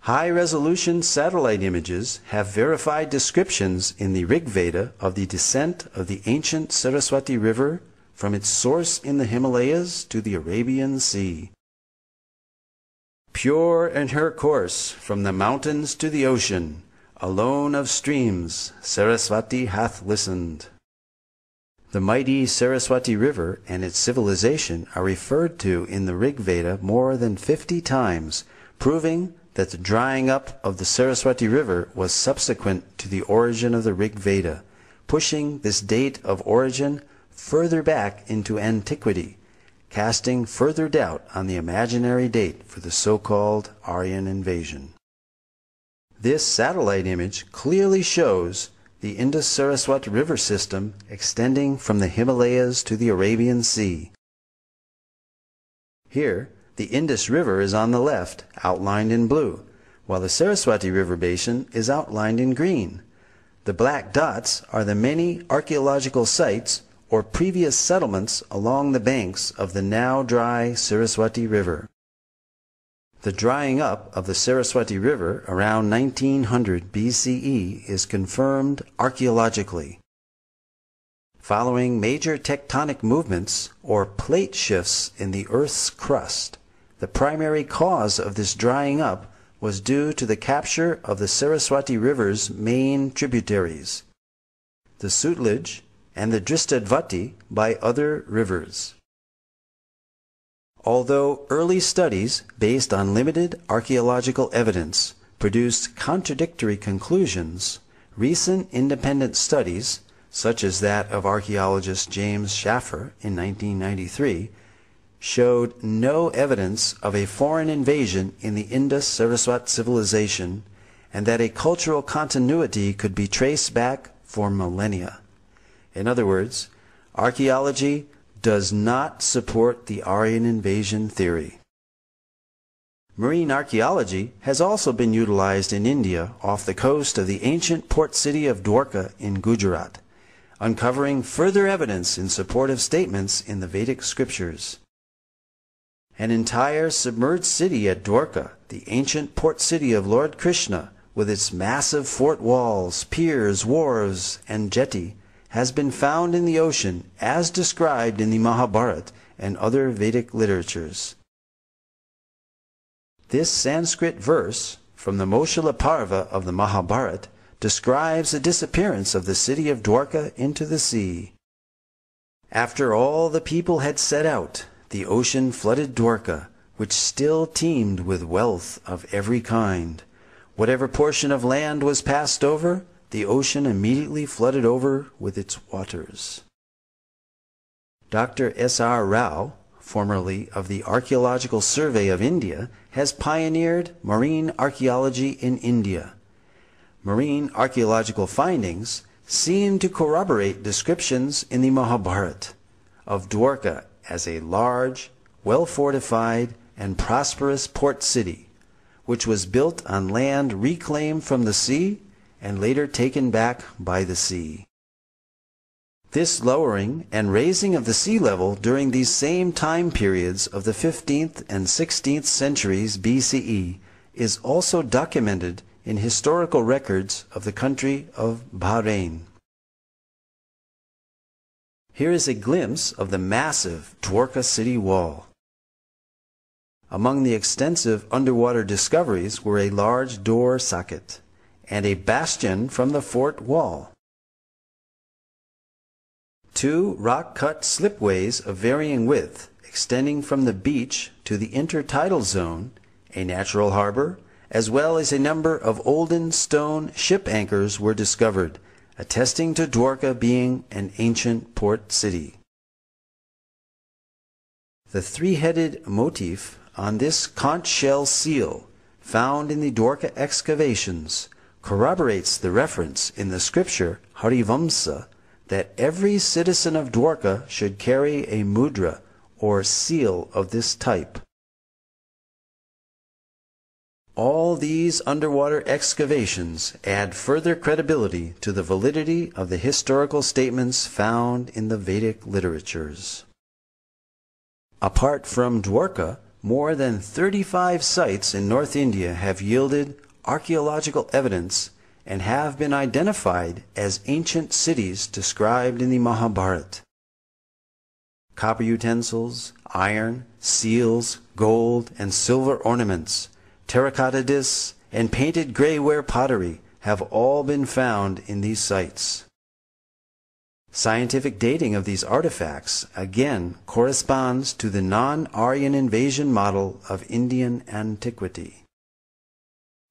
High-resolution satellite images have verified descriptions in the Rig Veda of the descent of the ancient Saraswati River from its source in the Himalayas to the Arabian Sea. Pure in her course from the mountains to the ocean, alone of streams, Saraswati hath listened. The mighty Saraswati River and its civilization are referred to in the Rig Veda more than 50 times, proving that the drying up of the Saraswati River was subsequent to the origin of the Rig Veda, pushing this date of origin further back into antiquity, casting further doubt on the imaginary date for the so-called Aryan invasion. This satellite image clearly shows the Indus-Saraswat river system extending from the Himalayas to the Arabian Sea. Here, the Indus River is on the left, outlined in blue, while the Saraswati River basin is outlined in green. The black dots are the many archaeological sites or previous settlements along the banks of the now dry Saraswati River. The drying up of the Saraswati River around 1900 BCE is confirmed archaeologically. Following major tectonic movements or plate shifts in the Earth's crust, the primary cause of this drying up was due to the capture of the Saraswati River's main tributaries, the Sutlej and the Dristadvati, by other rivers. Although early studies based on limited archaeological evidence produced contradictory conclusions, recent independent studies, such as that of archaeologist James Schaffer in 1993, showed no evidence of a foreign invasion in the Indus-Saraswat civilization, and that a cultural continuity could be traced back for millennia. In other words, archaeology does not support the Aryan invasion theory. Marine archaeology has also been utilized in India off the coast of the ancient port city of Dwarka in Gujarat, uncovering further evidence in support of statements in the Vedic Scriptures. An entire submerged city at Dwarka, the ancient port city of Lord Krishna, with its massive fort walls, piers, wharves, and jetty, has been found in the ocean as described in the Mahabharata and other Vedic literatures. This Sanskrit verse from the Moshila Parva of the Mahabharata describes the disappearance of the city of Dwarka into the sea. After all the people had set out, the ocean flooded Dwarka, which still teemed with wealth of every kind. Whatever portion of land was passed over, the ocean immediately flooded over with its waters. Dr. S.R. Rao, formerly of the Archaeological Survey of India, has pioneered marine archaeology in India. Marine archaeological findings seem to corroborate descriptions in the Mahabharata of Dwarka as a large, well-fortified, and prosperous port city, which was built on land reclaimed from the sea and later taken back by the sea. This lowering and raising of the sea level during these same time periods of the 15th and 16th centuries BCE is also documented in historical records of the country of Bahrain. Here is a glimpse of the massive Dwarka city wall. Among the extensive underwater discoveries were a large door socket and a bastion from the fort wall, 2 rock-cut slipways of varying width extending from the beach to the intertidal zone, a natural harbor, as well as a number of olden stone ship anchors were discovered, attesting to Dwarka being an ancient port city. The 3-headed motif on this conch shell seal found in the Dwarka excavations corroborates the reference in the scripture Harivamsa that every citizen of Dwarka should carry a mudra or seal of this type. All these underwater excavations add further credibility to the validity of the historical statements found in the Vedic literatures. Apart from Dwarka, more than 35 sites in North India have yielded archaeological evidence and have been identified as ancient cities described in the Mahabharata. Copper utensils, iron, seals, gold and silver ornaments, terracotta discs, and painted grayware pottery have all been found in these sites. Scientific dating of these artifacts again corresponds to the non-Aryan invasion model of Indian antiquity.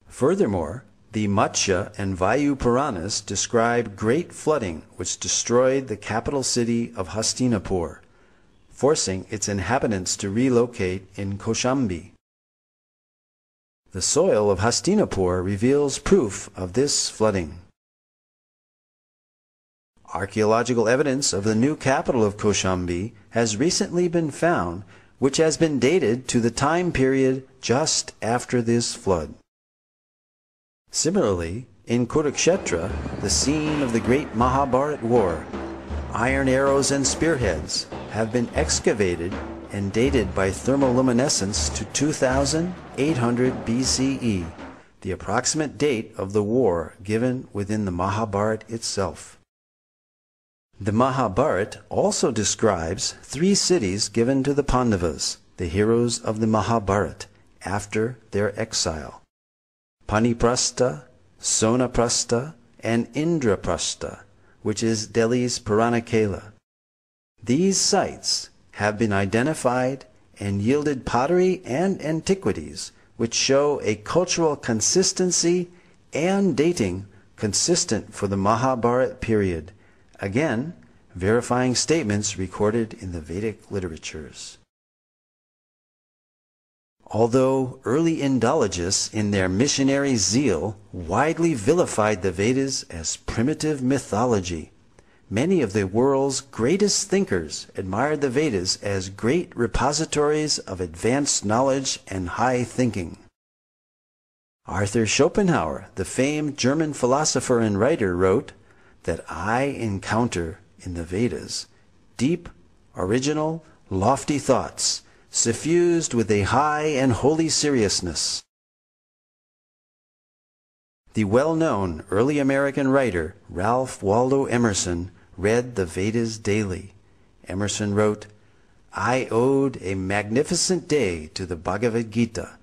Furthermore, the Matsya and Vayu Puranas describe great flooding which destroyed the capital city of Hastinapur, forcing its inhabitants to relocate in Kaushambi. The soil of Hastinapur reveals proof of this flooding. Archaeological evidence of the new capital of Kaushambi has recently been found, which has been dated to the time period just after this flood. Similarly, in Kurukshetra, the scene of the great Mahabharata war, iron arrows and spearheads have been excavated and dated by thermoluminescence to 2800 BCE, the approximate date of the war given within the Mahabharata itself. The Mahabharata also describes 3 cities given to the Pandavas, the heroes of the Mahabharata, after their exile: Paniprastha, Sonaprastha, and Indraprastha, which is Delhi's Puranakela. These sites have been identified and yielded pottery and antiquities which show a cultural consistency and dating consistent for the Mahabharata period, again verifying statements recorded in the Vedic literatures. Although early Indologists in their missionary zeal widely vilified the Vedas as primitive mythology, many of the world's greatest thinkers admired the Vedas as great repositories of advanced knowledge and high thinking. Arthur Schopenhauer, the famed German philosopher and writer, wrote that I encounter in the Vedas deep, original, lofty thoughts, suffused with a high and holy seriousness. The well-known early American writer Ralph Waldo Emerson read the Vedas daily. Emerson wrote, I owed a magnificent day to the Bhagavad Gita.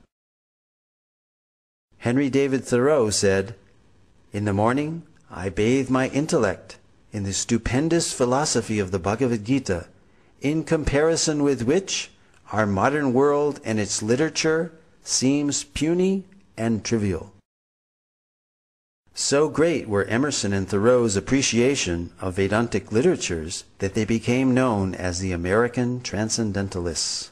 Henry David Thoreau said, in the morning I bathe my intellect in the stupendous philosophy of the Bhagavad Gita, in comparison with which our modern world and its literature seems puny and trivial. So great were Emerson and Thoreau's appreciation of Vedantic literatures that they became known as the American Transcendentalists.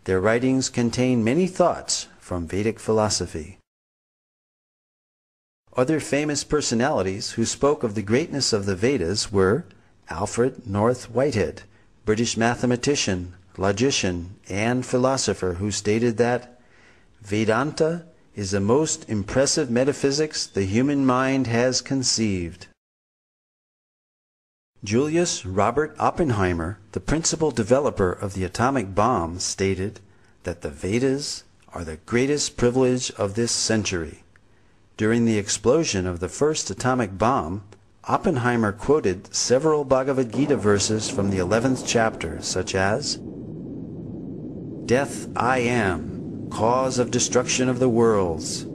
Their writings contain many thoughts from Vedic philosophy. Other famous personalities who spoke of the greatness of the Vedas were Alfred North Whitehead, British mathematician, logician, and philosopher, who stated that Vedanta is the most impressive metaphysics the human mind has conceived. Julius Robert Oppenheimer, the principal developer of the atomic bomb, stated that the Vedas are the greatest privilege of this century. During the explosion of the first atomic bomb, Oppenheimer quoted several Bhagavad Gita verses from the 11th chapter, such as, Death I am, cause of destruction of the worlds.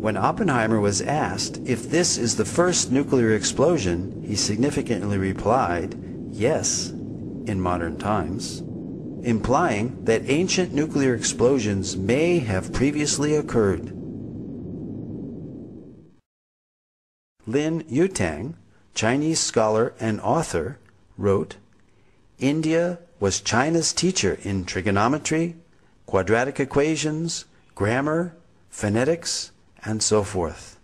When Oppenheimer was asked if this is the first nuclear explosion, he significantly replied, yes, in modern times, implying that ancient nuclear explosions may have previously occurred. Lin Yutang, Chinese scholar and author, wrote, India was China's teacher in trigonometry, quadratic equations, grammar, phonetics, and so forth.